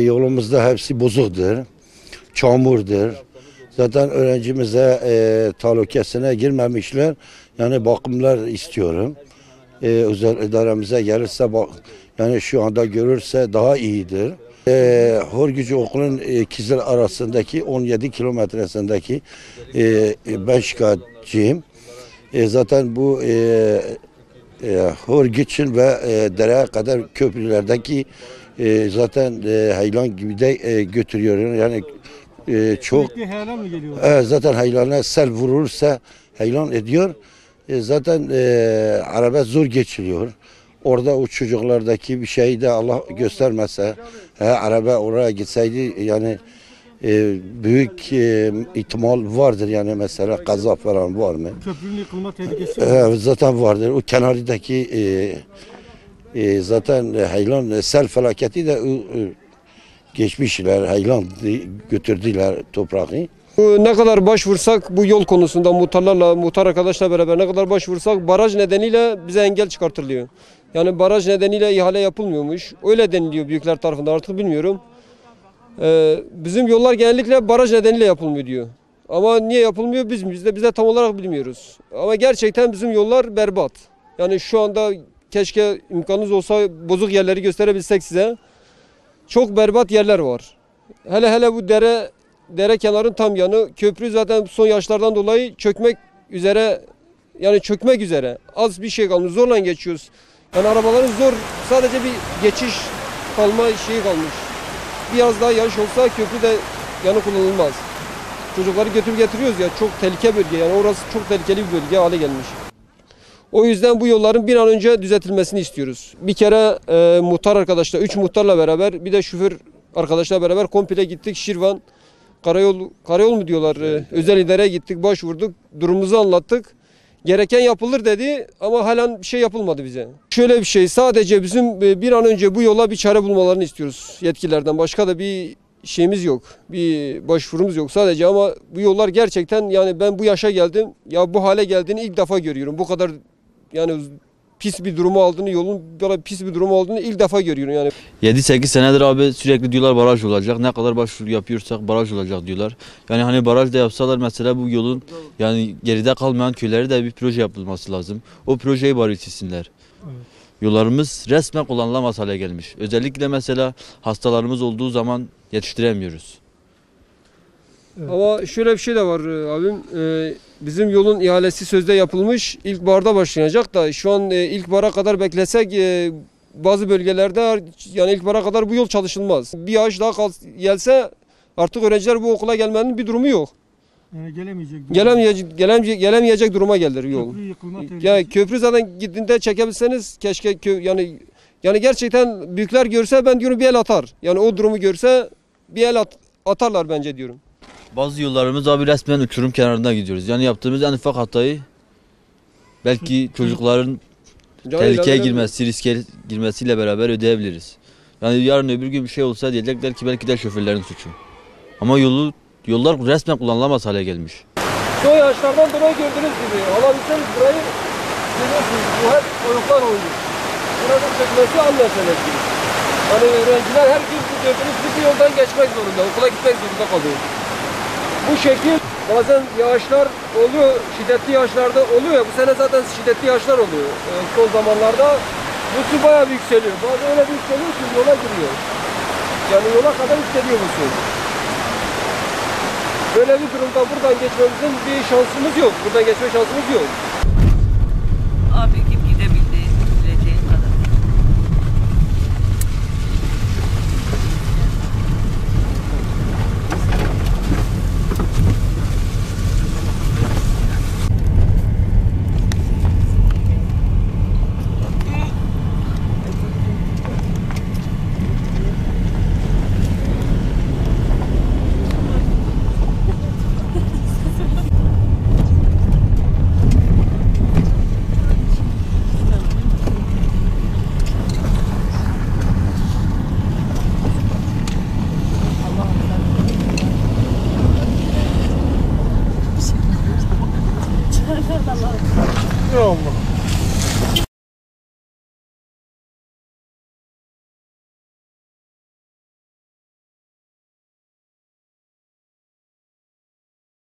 Yolumuzda hepsi bozuktur, çamurdur. Zaten öğrencimize talukesine girmemişler. Yani bakımlar istiyorum. Özel idaremize gelirse yani şu anda görürse daha iyidir. Horgücü okulun ikizler arasındaki 17 kilometresindeki ben şikayetçiyim. Zaten bu Horgüç'ün ve dereye kadar köprülerdeki zaten haylan gibi de götürüyor. Yani çok haylan mı geliyor? zaten haylana sel vurursa haylan ediyor. Zaten araba zor geçiliyor. Orada o çocuklardaki bir şey de Allah göstermese, araba oraya gitseydi yani büyük ihtimal vardır yani mesela kaza falan var mı? Köprünün yıkılma tehlikesi var. Zaten vardır. O kenardaki zaten haylan sel felaketi de geçmişler, haylan götürdüler toprağı. Ne kadar başvursak bu yol konusunda muhtar arkadaşla beraber ne kadar başvursak baraj nedeniyle bize engel çıkartılıyor. Yani baraj nedeniyle ihale yapılmıyormuş. Öyle deniliyor büyükler tarafından, artık bilmiyorum. Bizim yollar genellikle baraj nedeniyle yapılmıyor diyor. Ama niye yapılmıyor biz de tam olarak bilmiyoruz. Ama gerçekten bizim yollar berbat. Yani şu anda keşke imkanınız olsa bozuk yerleri gösterebilsek size. Çok berbat yerler var. Hele bu dere kenarın tam yanı, köprü zaten son yaşlardan dolayı çökmek üzere. Yani çökmek üzere. Az bir şey kalmış. Zorla geçiyoruz. Yani arabaların zor, sadece bir geçiş kalma şeyi kalmış. Biraz daha yağış olsa köprü de yanı kullanılmaz. Çocukları götürüp getiriyoruz ya, çok tehlike bölge. Yani orası çok tehlikeli bir bölge hale gelmiş. O yüzden bu yolların bir an önce düzeltilmesini istiyoruz. Bir kere muhtar arkadaşlar, 3 muhtarla beraber, bir de şoför arkadaşla beraber komple gittik. Şirvan Karayol mu diyorlar, özel idareye gittik, başvurduk, durumumuzu anlattık. Gereken yapılır dedi ama halen bir şey yapılmadı bize. Şöyle bir şey, sadece bizim bir an önce bu yola bir çare bulmalarını istiyoruz yetkililerden. Başka da bir şeyimiz yok, bir başvurumuz yok sadece, ama bu yollar gerçekten, yani ben bu yaşa geldim, ya bu hale geldiğini ilk defa görüyorum. Bu kadar yani pis bir durumu aldığını, yolun böyle pis bir durumu olduğunu ilk defa görüyorum yani. 7-8 senedir abi sürekli diyorlar baraj olacak. Ne kadar başvuru yapıyorsak baraj olacak diyorlar. Yani hani baraj da yapsalar mesela bu yolun yani geride kalmayan köylere de bir proje yapılması lazım. O projeyi bari çizsinler. Evet. Yollarımız resmen kullanılamaz hale gelmiş. Özellikle mesela hastalarımız olduğu zaman yetiştiremiyoruz. Evet. Ama şöyle bir şey de var abim. Bizim yolun ihalesi sözde yapılmış. İlkbaharda başlanacak da şu an ilkbahara kadar beklesek bazı bölgelerde yani ilkbahara kadar bu yol çalışılmaz. Bir ağaç daha gelse artık öğrenciler bu okula gelmenin bir durumu yok. Gelemeyecek duruma gelir yol. Köprü yıkılma tehlikesi. Ya köprü zaten gittiğinde çekebilseniz keşke, yani gerçekten büyükler görse ben diyorum bir el atar. Yani o durumu görse bir el atarlar bence diyorum. Bazı yollarımız abi resmen uçurum kenarında gidiyoruz. Yani yaptığımız en ufak hatayı belki çocukların tehlikeye girmesi, riske girmesiyle beraber ödeyebiliriz. Yani yarın öbür gün bir şey olsa diyecekler ki belki de şoförlerin suçu. Ama yollar resmen kullanılamaz hale gelmiş. Son yaşlardan dolayı gördüğünüz gibi alabilseniz burayı görüyorsunuz. Bu hep oyuklar olmuş. Burada çökmesi an meselesi. Hani öğrenciler her gün gördüğünüz gibi yoldan geçmek zorunda, okula gitmek zorunda kalıyor. Bu şekil bazen yağışlar oluyor, şiddetli yağışlarda oluyor ya, bu sene zaten şiddetli yağışlar oluyor son zamanlarda. Bu su bayağı bir yükseliyor. Bazen öyle bir yükseliyor ki yola giriyor. Yani yola kadar yükseliyor bu su. Böyle bir durumda buradan geçmemizin bir şansımız yok. Buradan geçme şansımız yok. Abi kim gidebildi, gideceği kadar. oldu.